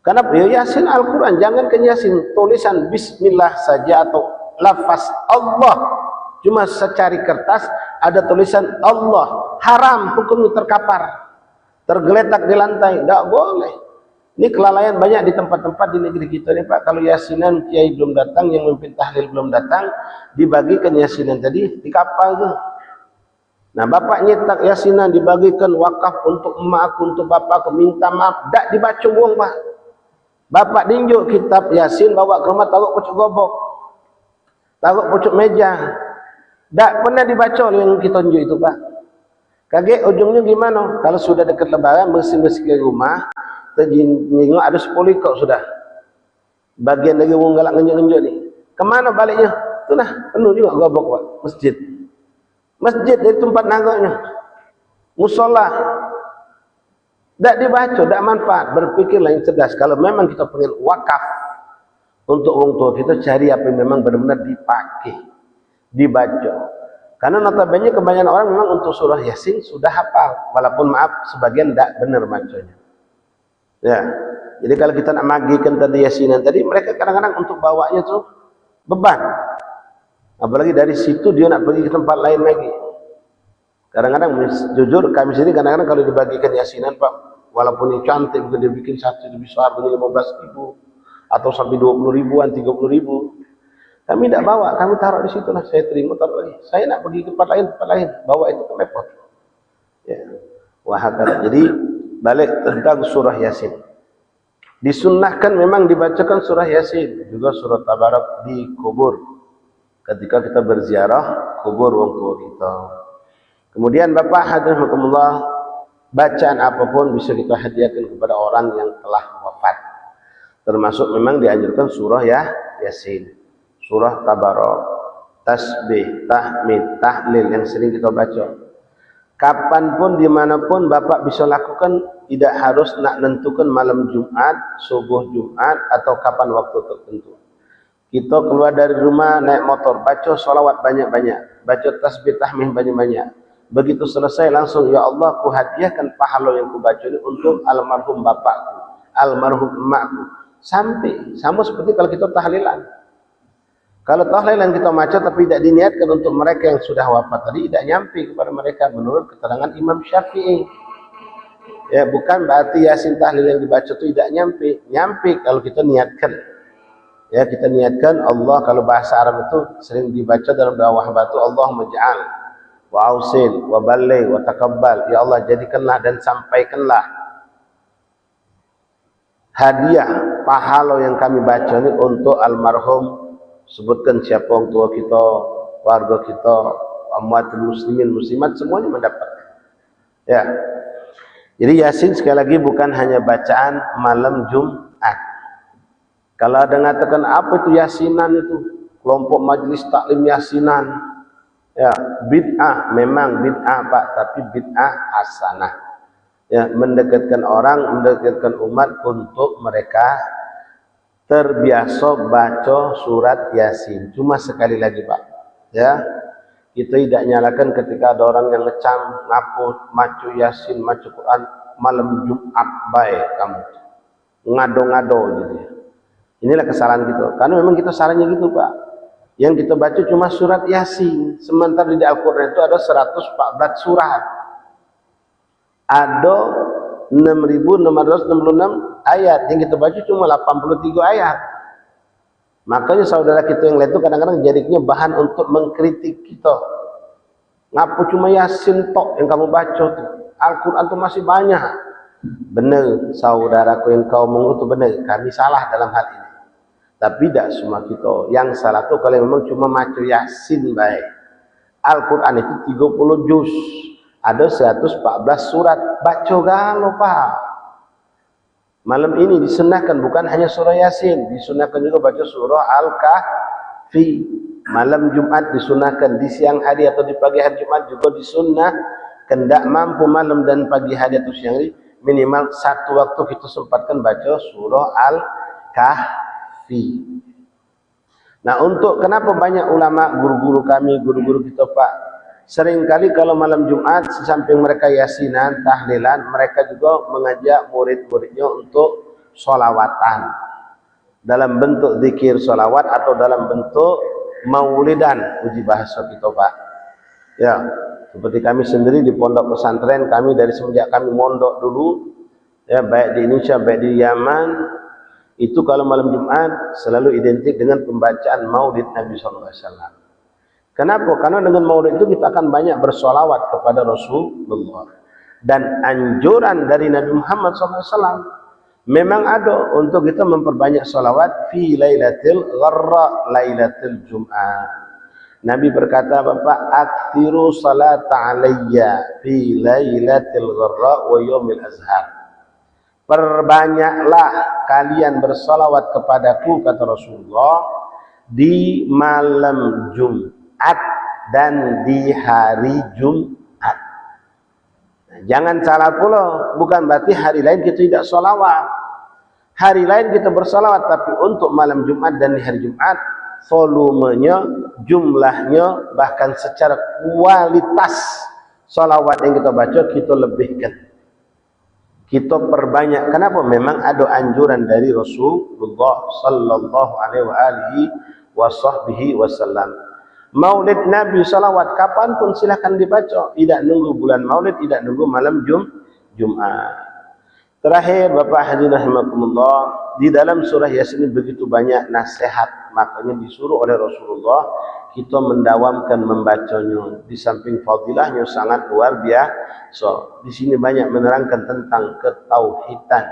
Kenapa? Ya Yasin Al-Quran, jangan ke Yasin tulisan Bismillah saja atau lafaz Allah. Cuma secari kertas ada tulisan Allah, haram, hukumnya terkapar, tergeletak di lantai, tidak boleh. Ini kelalaian banyak di tempat-tempat di negeri kita nih pak. Kalau Yasinan kiai belum datang, yang memimpin tahlil belum datang, dibagikan Yasinan tadi di kapal tuh. Nah bapak nyetak Yasinan dibagikan wakaf untuk emak aku, untuk bapak aku, minta maaf, tidak dibaca uang pak. Bapak tinjuk kitab Yasin bawa ke rumah, taruh pucuk gobok, taruh pucuk meja. Tak pernah dibaca oleh yang kita tunjuk itu pak. Kaget ujungnya gimana? Kalau sudah dekat lebaran bersih-bersih ke rumah, terjengok ada 10 ekor sudah. Bagian dari wong galak ngenjuk-ngenjuk ni. Kemana baliknya? Itulah penuh juga gobok pak. Masjid. Masjid dari tempat nagaknya. Musola. Tak dibaca, tak manfaat. Berpikirlah yang cerdas. Kalau memang kita pengen wakaf untuk orang tua kita, cari apa yang memang benar-benar dipakai. dibaca. Karena notabene kebanyakan orang memang untuk surah Yasin sudah hafal, walaupun maaf sebagian tidak benar bacanya. Ya, jadi kalau kita nak magikan tadi Yasinan tadi, mereka kadang-kadang untuk bawanya tuh beban. Apalagi dari situ dia nak pergi ke tempat lain lagi. Kadang-kadang jujur kami sini kadang-kadang kalau dibagikan Yasinan Pak, walaupun ini cantik, dia bikin satu besar bunyi 15.000 atau sampai 20 ribuan, 30 ribu. Kami tidak bawa, kami taruh di situ lah. Saya terima taruh lagi. Saya nak pergi ke tempat lain, bawa itu ke repot. Ya, wahakala. Jadi balik tentang surah Yasin. Disunnahkan memang dibacakan surah Yasin, juga surah Tabarak di kubur. Ketika kita berziarah kubur wong tua kita. Kemudian Bapak hadirin rahimakumullah, bacaan apapun bisa kita hadiahkan kepada orang yang telah wafat. Termasuk memang dianjurkan surah Yasin. Surah Tabarak, tasbih, tahmid, tahlil yang sering kita baca. Kapanpun, dimanapun Bapak bisa lakukan, tidak harus nak nentukan malam Jumat, subuh Jumat, atau kapan waktu tertentu. Kita keluar dari rumah, naik motor, baca sholawat banyak-banyak, baca tasbih, tahmid banyak-banyak. Begitu selesai langsung, ya Allah, ku hadiahkan pahala yang ku baca ini untuk almarhum bapakku, almarhum emakku. Sampai, sama seperti kalau kita tahlilan. Kalau tahlilan kita baca tapi tidak diniatkan untuk mereka yang sudah wafat tadi, tidak nyampe kepada mereka menurut keterangan Imam Syafi'i. Ya, bukan berarti Yasin tahlil yang dibaca itu tidak nyampe. Nyampe kalau kita niatkan. Ya, kita niatkan Allah, kalau bahasa Arab itu sering dibaca dalam doa batu, Allahumma ja'al wa ausil wa balligh wa taqabbal. Ya Allah, jadikanlah dan sampaikanlah hadiah pahala yang kami baca ini untuk almarhum. Sebutkan siapa orang tua kita, warga kita, amwatul muslimin, muslimat, semuanya mendapat. Ya. Jadi Yasin sekali lagi bukan hanya bacaan malam Jumat. Kalau ada mengatakan apa itu Yasinan itu, kelompok majelis taklim Yasinan, ya bid'ah, memang bid'ah Pak, tapi bid'ah hasanah. Ya, mendekatkan orang, mendekatkan umat untuk mereka terbiasa baca surat Yasin. Cuma sekali lagi Pak, ya, kita tidak nyalakan ketika ada orang yang ngecam, ngaput, macu Yasin, macu Quran malam Jumat baik kamu, ngado-ngado gitu. Inilah kesalahan kita, karena memang kita salahnya gitu Pak. Yang kita baca cuma surat Yasin, sementara di Al-Quran itu ada 114 surat, ada 6.666 ayat, yang kita baca cuma 83 ayat. Makanya saudara kita yang lain itu kadang-kadang jadinya bahan untuk mengkritik kita. Ngapa cuma Yasin tok yang kamu baca tuh? Al-Quran itu masih banyak. Benar, saudaraku yang kau omong itu benar, kami salah dalam hal ini. Tapi tidak semua kita. Yang salah tuh kalau memang cuma maca Yasin baik. Al-Quran itu 30 juz, ada 114 surat, baca galau Pak. Malam ini disunahkan bukan hanya surah Yasin, disunahkan juga baca surah Al-Kahfi. Malam Jumat disunahkan, di siang hari atau di pagi hari Jumat juga disunah. Tidak mampu malam dan pagi hari atau siang hari, minimal satu waktu kita sempatkan baca surah Al-Kahfi. Nah, untuk kenapa banyak ulama, guru-guru kami, guru-guru kita Pak, seringkali kalau malam Jumat, sesamping mereka Yasinan, tahlilan, mereka juga mengajak murid-muridnya untuk sholawatan. Dalam bentuk zikir sholawat atau dalam bentuk maulidan, uji bahasa kita Pak. Ya, seperti kami sendiri di pondok pesantren, kami dari semenjak kami mondok dulu, ya baik di Indonesia, baik di Yaman, itu kalau malam Jumat selalu identik dengan pembacaan maulid Nabi SAW. Kenapa? Karena dengan maulid itu kita akan banyak bersolawat kepada Rasulullah. Dan anjuran dari Nabi Muhammad SAW memang ada untuk kita memperbanyak solawat fi lailatul gharra, lailatul Jum'ah. Nabi berkata, Bapak, aktsiru salata alayya fi lailatul gharra wa yaumil azhar. Perbanyaklah kalian bersolawat kepadaku, kata Rasulullah, di malam Jumat dan di hari Jumat. Nah, jangan salah pula, bukan berarti hari lain kita tidak solawat. Hari lain kita bersolawat, tapi untuk malam Jumat dan di hari Jumat volumenya, jumlahnya, bahkan secara kualitas salawat yang kita baca kita lebihkan, kita perbanyak. Kenapa? Memang ada anjuran dari Rasulullah sallallahu alaihi wasallam. Maulid Nabi salawat kapanpun silahkan dibaca, tidak nunggu bulan Maulid, tidak nunggu malam Jumat. Terakhir Bapak hadirin rahimakumullah, di dalam surah Yasin begitu banyak nasihat, makanya disuruh oleh Rasulullah kita mendawamkan membacanya. Di samping fadilahnya sangat luar biasa. Di sini banyak menerangkan tentang ketauhidan,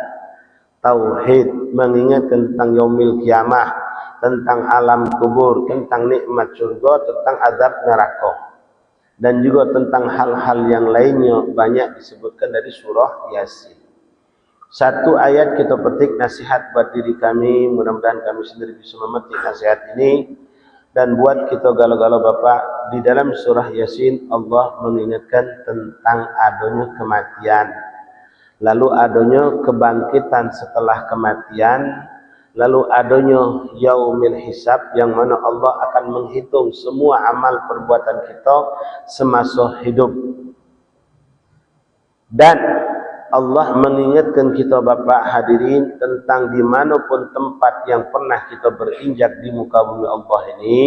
tauhid, mengingatkan tentang yaumil kiamah, tentang alam kubur, tentang nikmat surga, tentang azab neraka, dan juga tentang hal-hal yang lainnya banyak disebutkan dari surah Yasin. Satu ayat kita petik nasihat buat diri kami, mudah-mudahan kami sendiri bisa memetik nasihat ini. Dan buat kita galau-galau Bapak, di dalam surah Yasin Allah mengingatkan tentang adanya kematian, lalu adanya kebangkitan setelah kematian, lalu adanya yaumil hisab, yang mana Allah akan menghitung semua amal perbuatan kita semasa hidup. Dan Allah mengingatkan kita Bapak hadirin tentang dimanapun tempat yang pernah kita berinjak di muka bumi Allah ini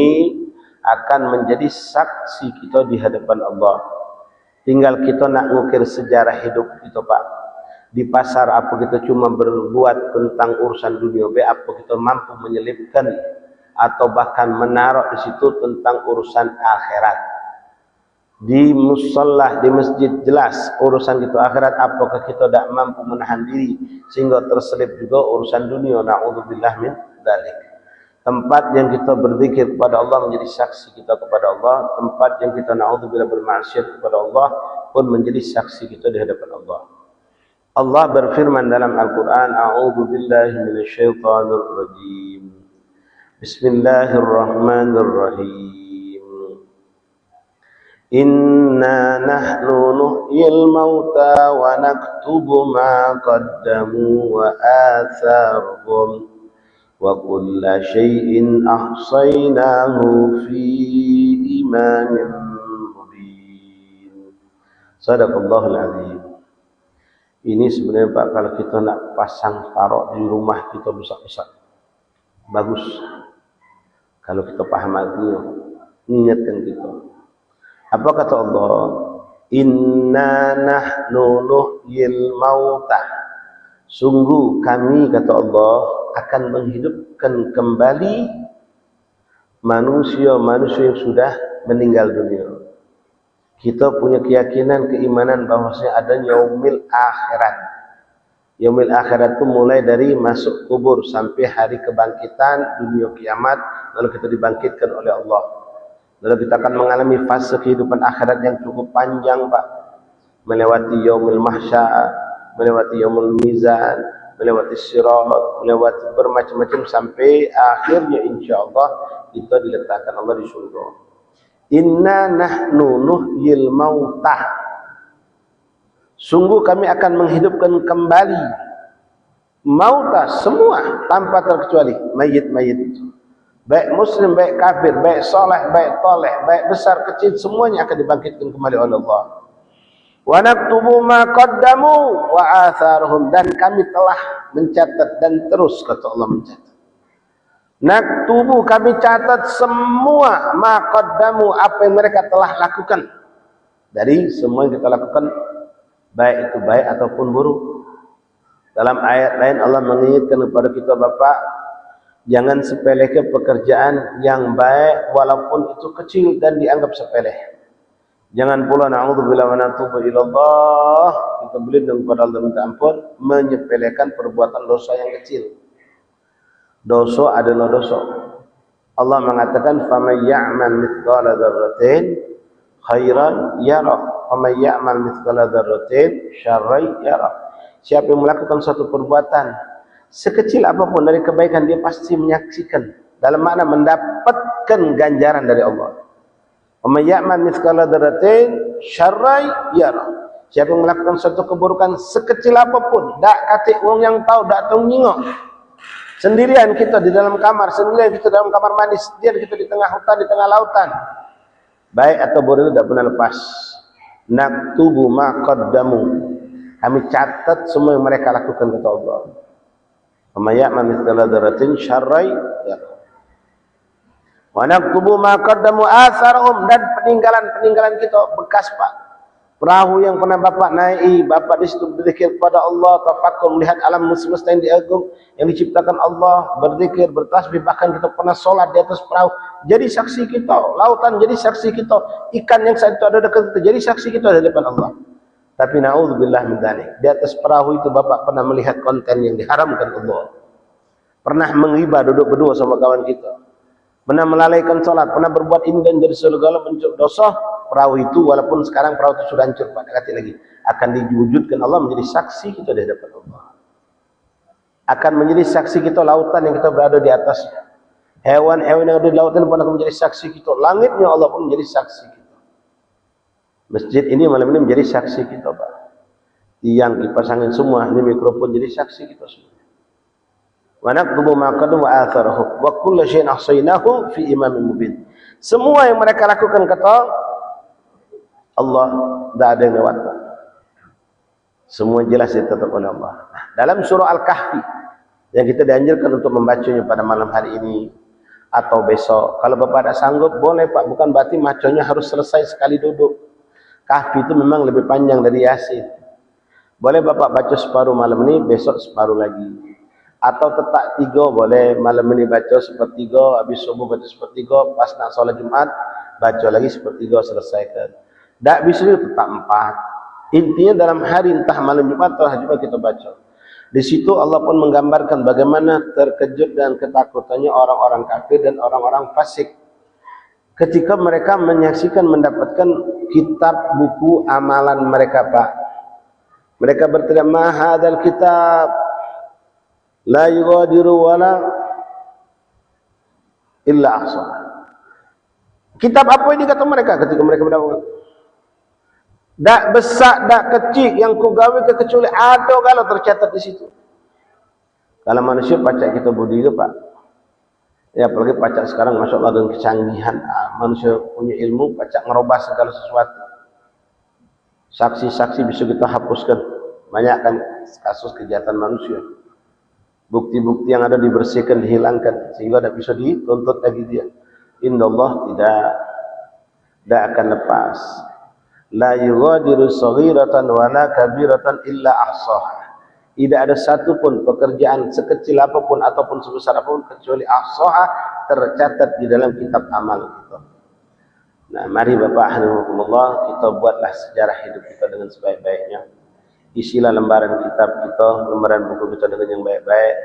akan menjadi saksi kita di hadapan Allah. Tinggal kita nak ngukir sejarah hidup kita Pak. Di pasar apa kita cuma berbuat tentang urusan dunia, apa kita mampu menyelipkan atau bahkan menaruh di situ tentang urusan akhirat. Di musalla, di masjid jelas urusan kita akhirat, apakah kita tidak mampu menahan diri sehingga terselip juga urusan dunia. Na'udzubillah min dzalik. Tempat yang kita berzikir kepada Allah menjadi saksi kita kepada Allah, tempat yang kita na'udzubillah bermaksiat kepada Allah pun menjadi saksi kita di hadapan Allah. Allah berfirman dalam Al-Quran, A'udzubillahi minasyaitonir rajim. Bismillahirrahmanirrahim. Inna nahnu nuhyil mauta wa naktubu ma qaddamu wa atharuhum wa kulla syai'in ahsaynahu fi imamin mubin. Sadaqallahul azim. Ini sebenarnya Pak, kalau kita nak pasang taruh di rumah kita besar-besar, bagus. Kalau kita paham artinya, ingatkan kita. Apa kata Allah? Inna nahnu nuhyil mauta. Sungguh kami, kata Allah, akan menghidupkan kembali manusia-manusia yang sudah meninggal dunia. Kita punya keyakinan, keimanan bahwasanya ada yaumil akhirat. Yaumil akhirat itu mulai dari masuk kubur sampai hari kebangkitan dunia kiamat, lalu kita dibangkitkan oleh Allah. Lalu kita akan mengalami fase kehidupan akhirat yang cukup panjang Pak, melewati yaumil mahsyar, melewati yaumul mizan, melewati sirat, melewati bermacam-macam sampai akhirnya insyaallah kita diletakkan Allah di surga. Inna nahnu nuhyil mautah. Sungguh kami akan menghidupkan kembali mautah semua tanpa terkecuali, mayit-mayit itu. Baik muslim, baik kafir, baik soleh, baik toleh, baik besar kecil, semuanya akan dibangkitkan kembali oleh Allah. Wa naktubu ma qaddamu wa atharuhum, dan kami telah mencatat dan terus kata Allah mencatat. Naktubu, kami catat semua ma qaddamu, apa yang mereka telah lakukan. Dari semua yang kita lakukan, baik itu baik ataupun buruk. Dalam ayat lain Allah mengingatkan kepada kita Bapak, jangan sepelekan pekerjaan yang baik walaupun itu kecil dan dianggap sepele. Jangan pula na'udzubillah wa natubu ilallah, kita berlindung kepada Allah minta ampun, menyepelekan perbuatan dosa yang kecil. Dosa adalah dosa. Allah mengatakan faman ya'mal mithqala dzarratin khairan yarah, faman ya'mal mithqala dzarratin syarran yarah. Siapa yang melakukan suatu perbuatan sekecil apapun dari kebaikan, dia pasti menyaksikan, dalam makna mendapatkan ganjaran dari Allah. Wa may ya'mal mithqala dzarratin syarran yarah. Siapa yang melakukan suatu keburukan sekecil apapun, dak katik wong yang tahu, dak tahu nyingok, Sendirian kita di dalam kamar, sendirian kita dalam kamar mandi, sendirian kita di tengah hutan, di tengah lautan. Baik atau buruk itu tidak pernah lepas. Naktubu ma qaddamu. Kami catat semua yang mereka lakukan kata Allah. Wa ya'mal mithqala dzarratin syarran yarah. Wa naktubu ma qaddamu atharahum, dan peninggalan kita bekas Pak. Perahu yang pernah Bapak naiki, Bapak di situ berzikir kepada Allah, tafakkur melihat alam semesta yang diagung, yang diciptakan Allah, berzikir, bertasbih, bahkan kita pernah sholat di atas perahu. Jadi saksi kita, lautan jadi saksi kita, ikan yang saat itu ada dekat kita jadi saksi kita di depan Allah. Tapi naudzubillah min dzalik, di atas perahu itu Bapak pernah melihat konten yang diharamkan Allah. Pernah menghibah duduk berdua sama kawan kita. Pernah melalaikan sholat, pernah berbuat ini dan jadi segala bentuk dosa. Perahu itu walaupun sekarang perahu itu sudah hancur Pak, dekati lagi, akan diwujudkan Allah menjadi saksi kita di hadapan Allah. Akan menjadi saksi kita lautan yang kita berada di atasnya. Hewan-hewan yang ada di lautan pun akan menjadi saksi kita. Langitnya Allah pun menjadi saksi kita. Masjid ini malam ini menjadi saksi kita Pak. Tiang dipasangin semua, ini mikrofon jadi saksi kita semua. Wa naktubu ma qaddamu wa atharahum wa kullu syai'in ahsaynahu fi imamin mubin. Semua yang mereka lakukan kata Allah, tidak ada yang lewat. Semua jelas ditetapkan oleh Allah. Nah, dalam surah Al-Kahfi yang kita dianjurkan untuk membacanya pada malam hari ini atau besok. Kalau Bapak tidak sanggup boleh Pak, bukan berarti bacanya harus selesai sekali duduk. Kahfi itu memang lebih panjang dari Yasin. Boleh Bapak baca separuh malam ini, besok separuh lagi. Atau tetap 3 boleh, malam ini baca sepertiga, habis subuh baca sepertiga, pas nak sholat Jumat baca lagi sepertiga, selesaikan. Tak bisa itu tetap 4. Intinya dalam hari entah malam Jumat atau hari Jumat kita baca. Di situ Allah pun menggambarkan bagaimana terkejut dan ketakutannya orang-orang kafir dan orang-orang fasik ketika mereka menyaksikan mendapatkan kitab buku amalan mereka Pak. Mereka berteriak, ma hadzal kitab la yughadiru wala illa ahsa. Kitab apa ini kata mereka ketika mereka mendapatkan? Dak besar, dak kecil yang ku gawe kecuali ada kalau tercatat di situ. Kalau manusia pacak kita budi ke Pak. Ya apalagi pacak sekarang masya Allah dengan kecanggihan. Manusia punya ilmu pacak ngerubah segala sesuatu. Saksi-saksi bisa kita hapuskan. Banyak kan kasus kejahatan manusia. Bukti-bukti yang ada dibersihkan, dihilangkan sehingga tidak bisa dituntut lagi dia. Indallah tidak akan lepas. La yughadiru saghiratan wala kabiratan illa ahsaha. Tidak ada satu pun pekerjaan sekecil apapun ataupun sebesar apapun kecuali ahsaha, tercatat di dalam kitab amal kita. Nah, mari Bapak alhamdulillah kita buatlah sejarah hidup kita dengan sebaik-baiknya. Isilah lembaran kitab kita, lembaran buku kita dengan yang baik-baik.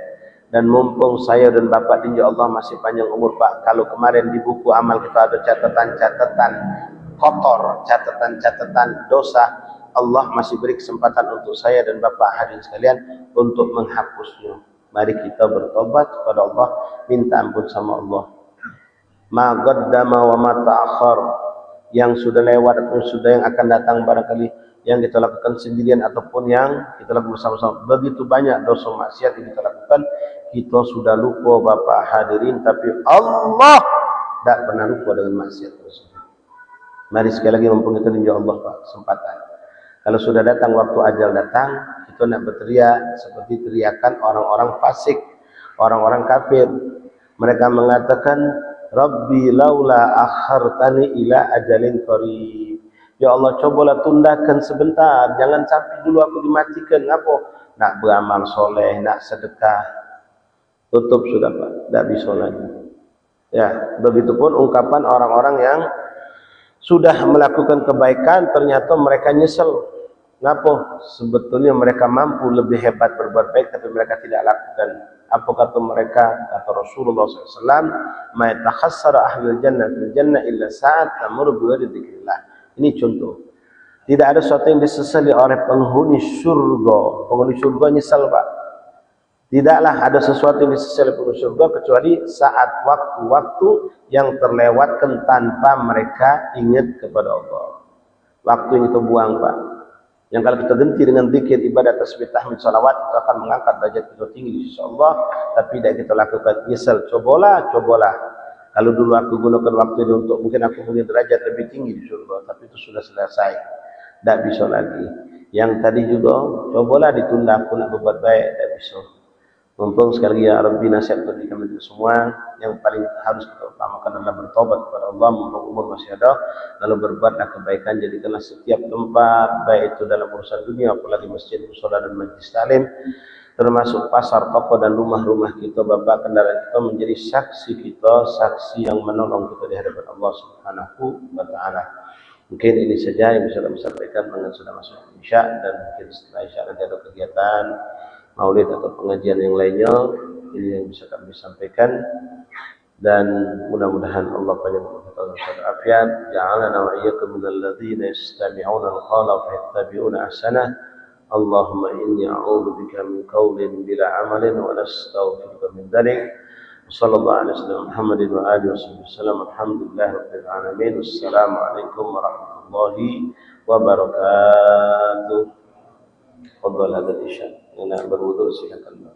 Dan mumpung saya dan Bapak insya Allah masih panjang umur Pak, kalau kemarin di buku amal kita ada catatan-catatan kotor, catatan-catatan dosa, Allah masih beri kesempatan untuk saya dan Bapak hadirin sekalian untuk menghapusnya. Mari kita bertobat kepada Allah, minta ampun sama Allah. Ma qaddama wa ma ta'akhkhar, yang sudah lewat ataupun sudah yang akan datang barangkali, yang kita lakukan sendirian ataupun yang kita lakukan bersama-sama. Begitu banyak dosa maksiat yang kita lakukan, kita sudah lupa Bapak hadirin, tapi Allah tidak pernah lupa dengan maksiat tersebut. Mari sekali lagi mumpung kita ninja Allah Pak kesempatan. Kalau sudah datang waktu ajal datang, kita nak berteriak seperti teriakan orang-orang fasik, orang-orang kafir. Mereka mengatakan, Rabbi laula akhartani ila ajalin qarib. Ya Allah, cobalah tundakan sebentar, jangan sampai dulu aku dimatikan. Apa? Nak beramal soleh, nak sedekah, tutup sudah Pak, tidak bisa lagi. Ya, begitupun ungkapan orang-orang yang sudah melakukan kebaikan, ternyata mereka nyesel. Kenapa? Sebetulnya mereka mampu lebih hebat berbuat baik, tapi mereka tidak lakukan. Apa kata mereka? Kata Rasulullah SAW, ma yatakhassara ahlul jannah fil jannah illa sa'at tamur bi dzikrillah. Ini contoh. Tidak ada sesuatu yang disesali oleh penghuni surga. Penghuni surga nyesal Pak. Tidaklah ada sesuatu yang disesali oleh penghuni surga kecuali saat waktu-waktu yang terlewatkan tanpa mereka ingat kepada Allah. Waktu yang itu buang Pak. Yang kalau kita berhenti dengan zikir, ibadah, tasbih, tahmid, salawat, itu akan mengangkat derajat kita tinggi di sisi Allah. Tapi tidak kita lakukan, nyesal, cobalah. Kalau dulu aku gunakan waktu ini untuk mungkin aku punya derajat lebih tinggi di surga, tapi itu sudah selesai, tidak bisa lagi. Yang tadi juga, cobalah ditunda, aku nak berbuat baik, tidak bisa. Mumpung sekali lagi ya Rabbi, nasihat bagi kami semua, yang paling harus kita utamakan adalah bertobat kepada Allah, mumpung umur masih ada, lalu berbuatlah kebaikan. Jadikanlah setiap tempat, baik itu dalam urusan dunia, apalagi masjid, mushola dan majlis taklim, termasuk pasar, toko dan rumah-rumah kita, bapak kendaraan kita, menjadi saksi kita, saksi yang menolong kita di hadapan Allah Subhanahu wa Ta'ala. Mungkin ini saja yang bisa kami sampaikan, mengingat sudah masuk Isya, dan mungkin setelah Isya nanti ada kegiatan maulid atau pengajian yang lainnya. Ini yang bisa kami sampaikan, dan mudah-mudahan Allah panjangkan umur kita afiat. Ja'alana wa iyyakum minal ladzina yastami'una al-qawla fayattabi'una ahsanah. Allahumma inni a'udzubika min qawlin bila amalin wa nastaghfiruka min dzalik. Wassallallahu ala sayyidina Muhammadin wa alihi wasallam. Alhamdulillahi rabbil alamin. Wassalamualaikum warahmatullahi wabarakatuh. Fadhal hadal isya. Yang nak berwudu silakan.